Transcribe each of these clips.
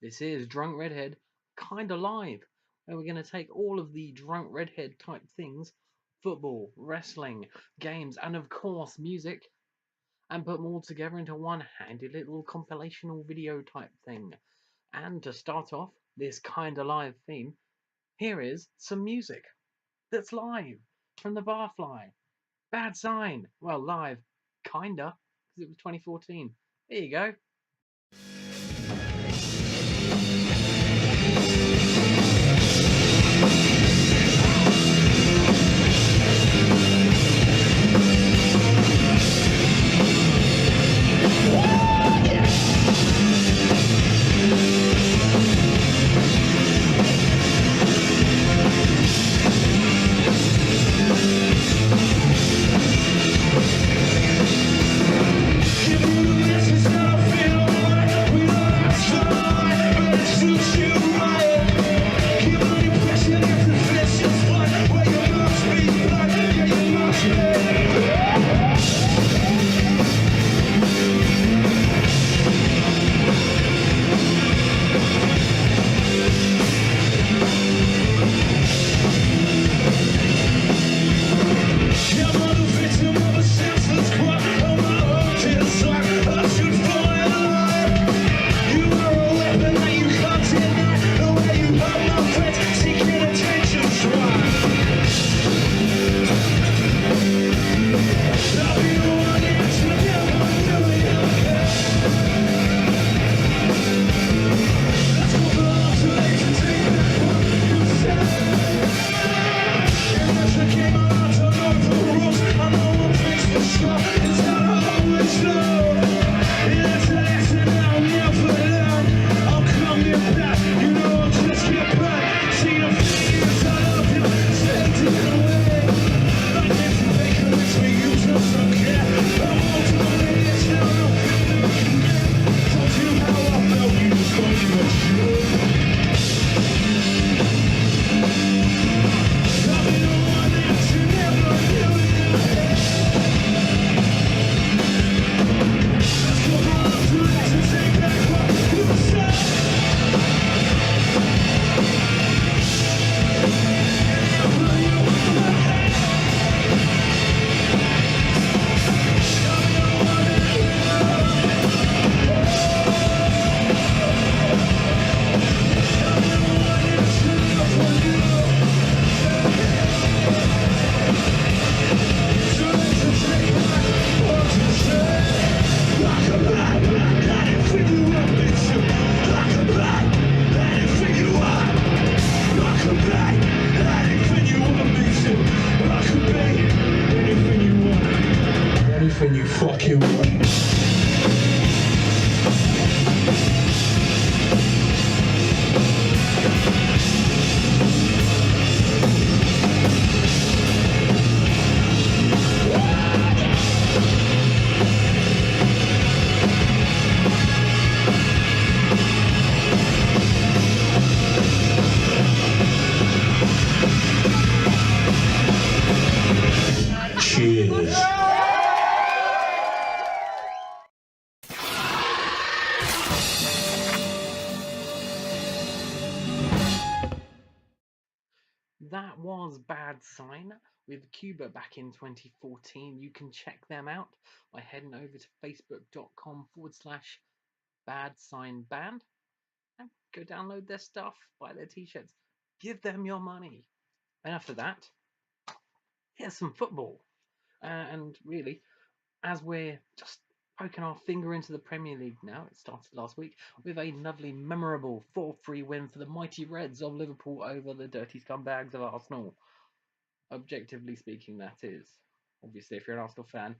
This is Drunk Redhead Kinda Live, where we're going to take all of the Drunk Redhead type things football, wrestling, games, and of course music and put them all together into one handy little compilational video type thing. And to start off this Kinda Live theme, here is some music that's live from the Barfly. Bad Sign. Well, live, kinda, because it was 2014. There you go. Anything you fucking want. Cheers. That was Bad Sign with Cuba back in 2014. You can check them out by heading over to facebook.com/Bad Sign Band and go download their stuff, buy their t-shirts, give them your money. And after that, here's some football. And really, as we're just poking our finger into the Premier League now, it started last week with a lovely, memorable 4-3 win for the mighty Reds of Liverpool over the dirty scumbags of Arsenal. Objectively speaking, that is. Obviously, if you're an Arsenal fan,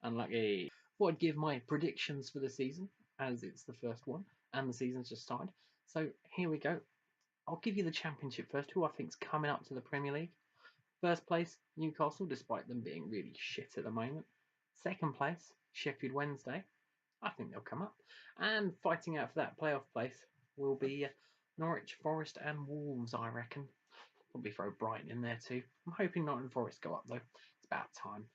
unlucky. Thought I'd give my predictions for the season, as it's the first one, and the season's just started. So here we go. I'll give you the Championship first, who I think's coming up to the Premier League. First place, Newcastle, despite them being really shit at the moment. Second place, Sheffield Wednesday. I think they'll come up. And fighting out for that playoff place will be Norwich, Forest and Wolves, I reckon. Probably throw Brighton in there too. I'm hoping Nottingham Forest go up though. It's about time.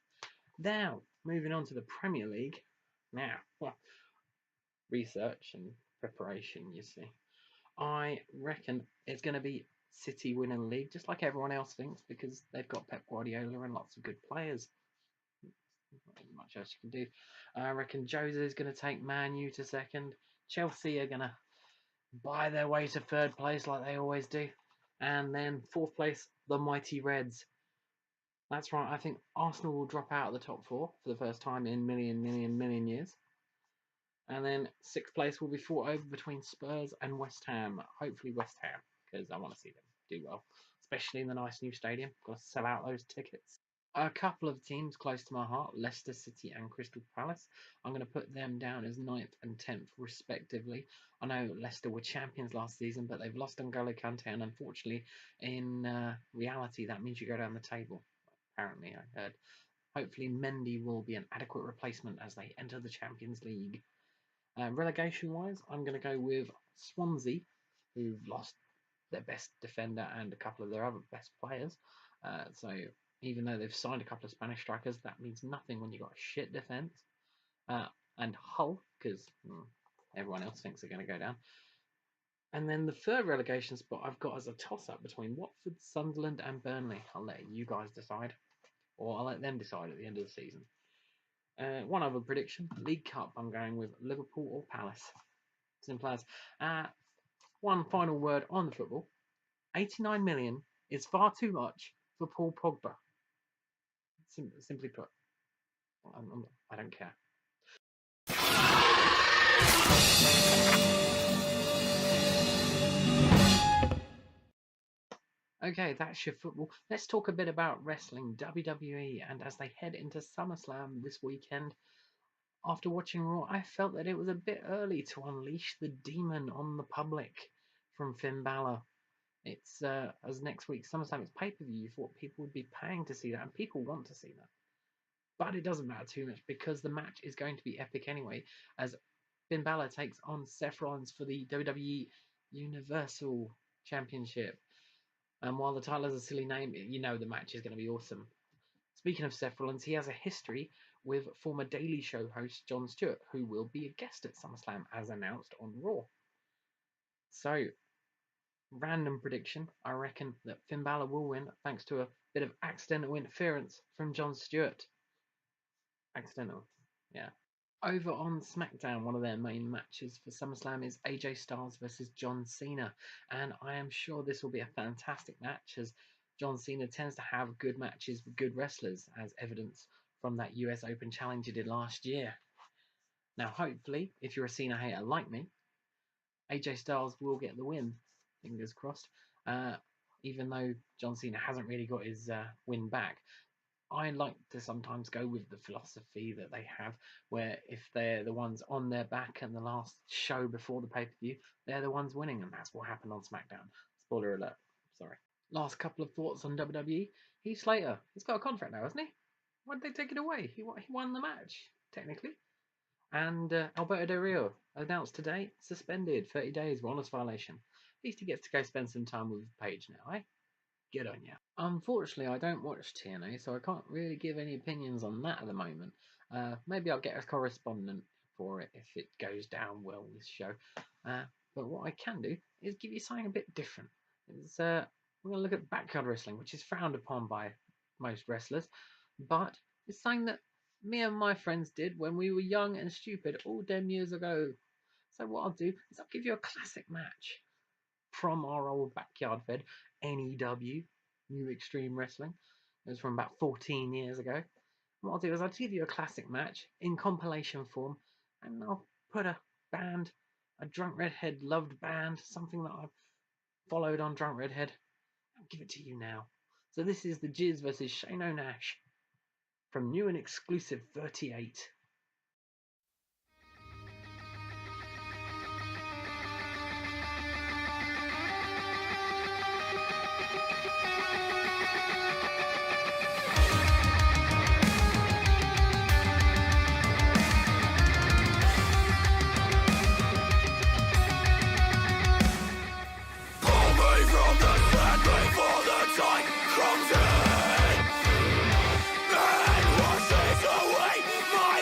Now, moving on to the Premier League. Now, well, research and preparation, you see. I reckon it's going to be City winning the league, just like everyone else thinks, because they've got Pep Guardiola and lots of good players. Not much else you can do. I reckon Jose is going to take Man U to second. Chelsea are going to buy their way to third place like they always do. And then fourth place, the mighty Reds. That's right, I think Arsenal will drop out of the top four for the first time in million years. And then sixth place will be fought over between Spurs and West Ham. Hopefully West Ham, because I want to see them do well, especially in the nice new stadium. Got to sell out those tickets. A couple of teams close to my heart, Leicester City and Crystal Palace. I'm going to put them down as 9th and 10th respectively. I know Leicester were champions last season, but they've lost N'Golo Kante, and unfortunately, in reality, that means you go down the table. Apparently, I heard. Hopefully, Mendy will be an adequate replacement as they enter the Champions League. Relegation-wise, I'm going to go with Swansea, who've lost their best defender and a couple of their other best players. So even though they've signed a couple of Spanish strikers, that means nothing when you've got a shit defence. And Hull, because everyone else thinks they're going to go down. And then the third relegation spot I've got as a toss-up between Watford, Sunderland and Burnley. I'll let you guys decide, or I'll let them decide at the end of the season. One other prediction, League Cup, I'm going with Liverpool or Palace. Simple as. One final word on the football. 89 million is far too much for Paul Pogba. Simply put, I don't care. Okay, that's your football. Let's talk a bit about wrestling, WWE, and as they head into SummerSlam this weekend. After watching Raw, I felt that it was a bit early to unleash the demon on the public from Finn Balor. It's as next week SummerSlam, it's pay-per-view. You thought people would be paying to see that, and people want to see that. But it doesn't matter too much because the match is going to be epic anyway, as Finn Balor takes on Seth Rollins for the WWE Universal Championship. And while the title has a silly name, you know the match is going to be awesome. Speaking of Seth Rollins, he has a history with former Daily Show host Jon Stewart, who will be a guest at SummerSlam as announced on Raw. So, random prediction, I reckon that Finn Balor will win thanks to a bit of accidental interference from Jon Stewart. Accidental, yeah. Over on SmackDown, one of their main matches for SummerSlam is AJ Styles versus John Cena, and I am sure this will be a fantastic match as John Cena tends to have good matches with good wrestlers, as evidence from that US Open challenge he did last year. Now, hopefully, if you're a Cena hater like me, AJ Styles will get the win, fingers crossed, even though John Cena hasn't really got his win back. I like to sometimes go with the philosophy that they have, where if they're the ones on their back and the last show before the pay-per-view, they're the ones winning, and that's what happened on SmackDown. Spoiler alert, sorry. Last couple of thoughts on WWE. Heath Slater, he's got a contract now, hasn't he? Why did they take it away? He won the match, technically. And Alberto Del Rio, announced today, suspended 30 days for honest violation. At least he gets to go spend some time with Paige now, eh? Good on you. Unfortunately, I don't watch TNA, so I can't really give any opinions on that at the moment. Maybe I'll get a correspondent for it if it goes down well this show. But what I can do is give you something a bit different. We're going to look at backyard wrestling, which is frowned upon by most wrestlers, but it's something that me and my friends did when we were young and stupid all them years ago. So what I'll do is I'll give you a classic match from our old backyard fed, NEW, New Extreme Wrestling. It was from about 14 years ago. And what I'll do is I'll give you a classic match in compilation form, and I'll put a band, a Drunk Redhead loved band, something that I've followed on Drunk Redhead. I'll give it to you now. So this is the Jizz versus Shane O'Nash from new and exclusive 38. Comes in and washes away my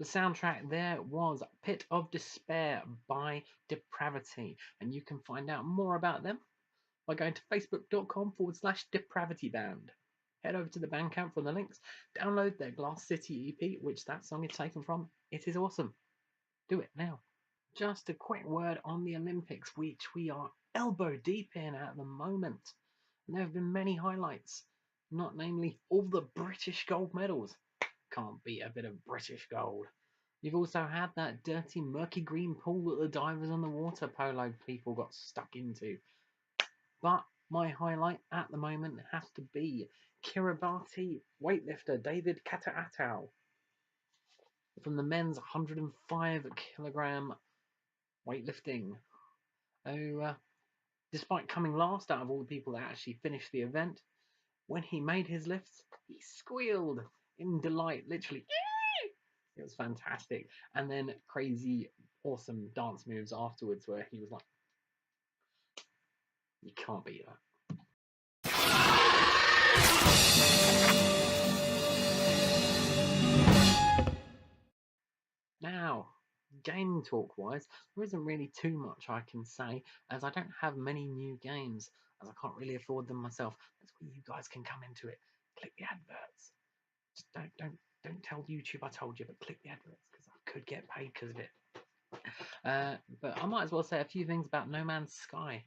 The soundtrack there was Pit of Despair by Depravity, and you can find out more about them by going to facebook.com/depravityband. Head over to the Bandcamp for the links, download their Glass City EP, which that song is taken from. It is awesome. Do it now. Just a quick word on the Olympics, which we are elbow deep in at the moment. And there have been many highlights, not namely all the British gold medals. Can't beat a bit of British gold. You've also had that dirty, murky green pool that the divers and the water polo people got stuck into. But my highlight at the moment has to be Kiribati weightlifter David Kataatau from the men's 105 kilogram weightlifting. Oh, despite coming last out of all the people that actually finished the event, when he made his lifts, he squealed in delight, literally. It was fantastic. And then crazy, awesome dance moves afterwards where he was like, you can't beat that. Now, game talk wise, there isn't really too much I can say as I don't have many new games as I can't really afford them myself. That's where you guys can come into it. Click the adverts. Just don't tell YouTube I told you, but click the adverts because I could get paid because of it. But I might as well say a few things about No Man's Sky,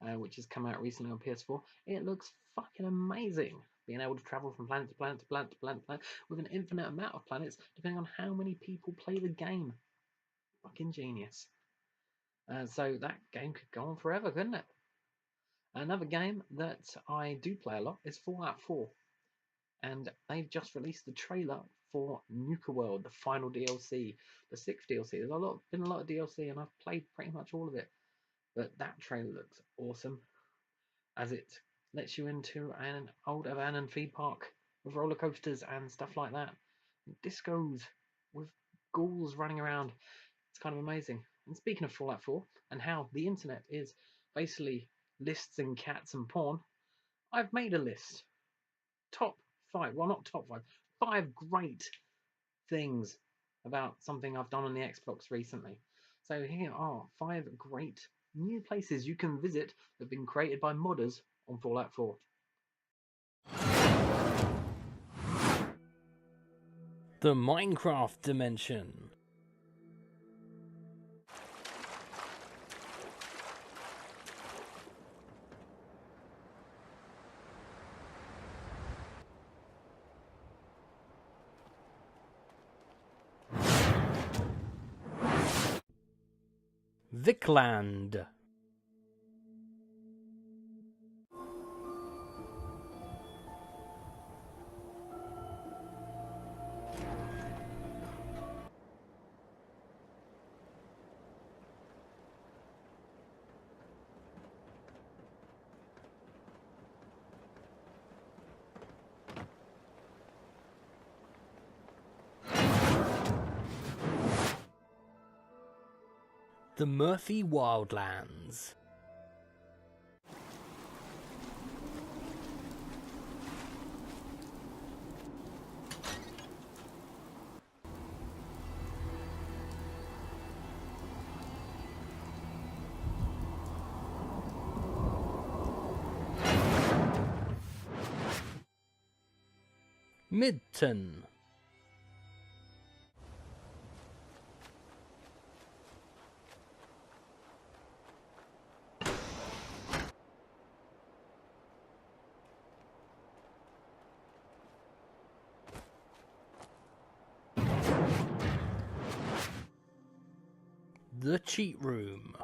which has come out recently on PS4. It looks fucking amazing. Being able to travel from planet to planet to planet to planet to planet with an infinite amount of planets, depending on how many people play the game. Fucking genius. So that game could go on forever, couldn't it? Another game that I do play a lot is Fallout 4. And they've just released the trailer for Nuka World, the final DLC, the 6th DLC. There's been a lot of DLC, and I've played pretty much all of it. But that trailer looks awesome, as it lets you into an old abandoned theme park with roller coasters and stuff like that. Discos with ghouls running around. It's kind of amazing. And speaking of Fallout 4 and how the internet is basically lists and cats and porn, I've made a list. Top 5, well, not top 5, 5 great things about something I've done on the Xbox recently. So here are 5 great new places you can visit that have been created by modders on Fallout 4. The Minecraft dimension. Vicland. The Murphy Wildlands. Midton. The Cheat Room.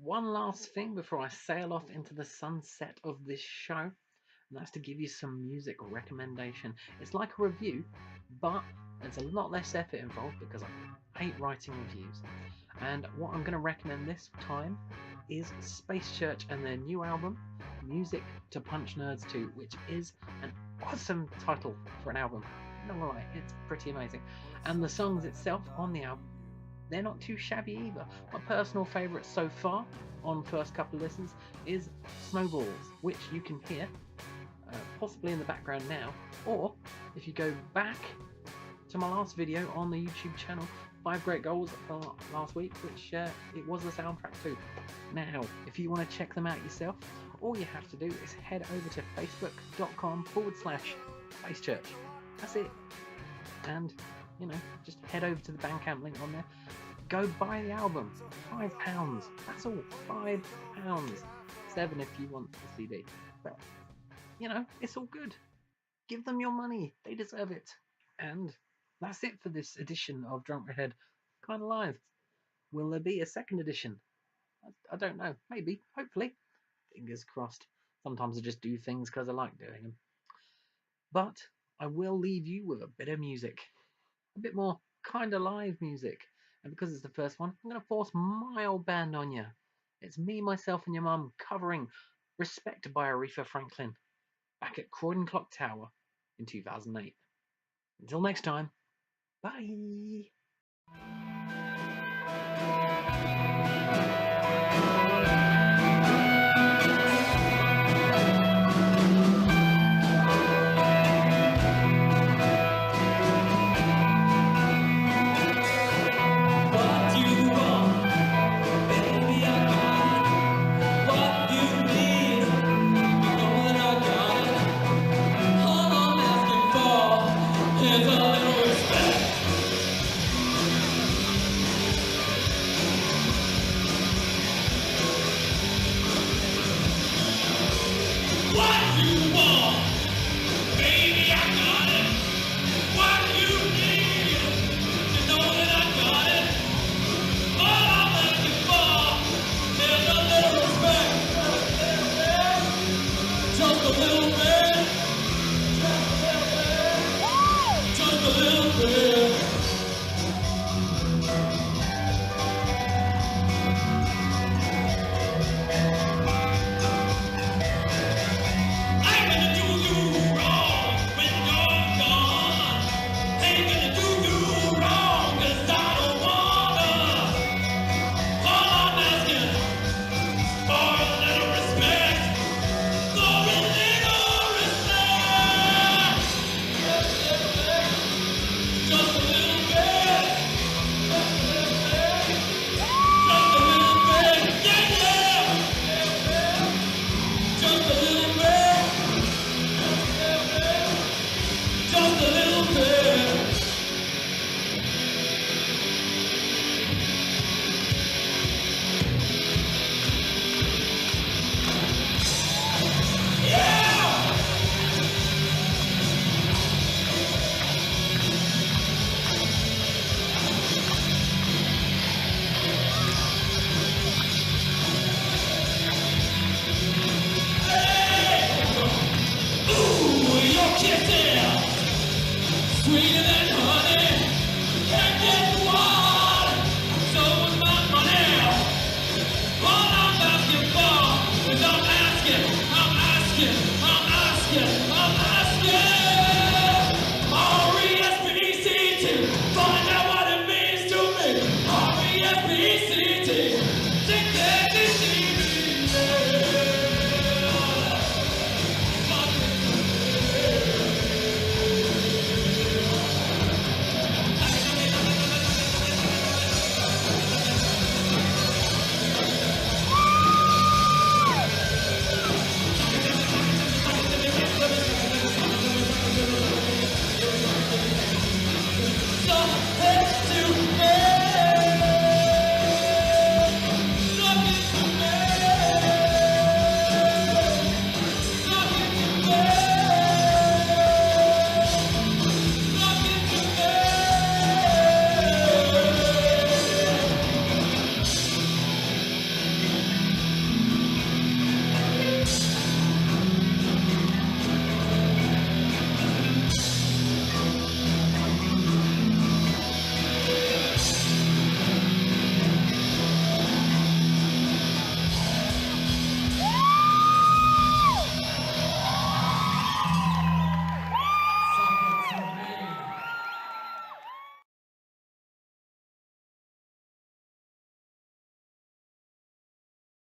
One last thing before I sail off into the sunset of this show. and that's to give you some music recommendation. It's like a review, but there's a lot less effort involved because I hate writing reviews. And what I'm going to recommend this time is Space Church and their new album, Music to Punch Nerds 2, which is an awesome title for an album. Not gonna lie, it's pretty amazing. And the songs itself on the album, they're not too shabby either. My personal favourite so far on first couple of listens is Snowballs, which you can hear possibly in the background now, or if you go back to my last video on the YouTube channel, 5 Great Goals last week, which it was the soundtrack too. Now, if you want to check them out yourself, all you have to do is head over to facebook.com/Spacechurch. That's it. And, just head over to the Bandcamp link on there. Go buy the album. £5. That's all. £5. £7 if you want the CD. But, it's all good. Give them your money. They deserve it. And that's it for this edition of Drunk Redhead Kinda Live. Will there be a second edition? I don't know. Maybe. Hopefully. Fingers crossed. Sometimes I just do things because I like doing them. But I will leave you with a bit of music. A bit more kinda live music. And because it's the first one, I'm going to force my old band on you. It's me, myself, and your mum covering Respect by Aretha Franklin back at Croydon Clock Tower in 2008. Until next time, bye!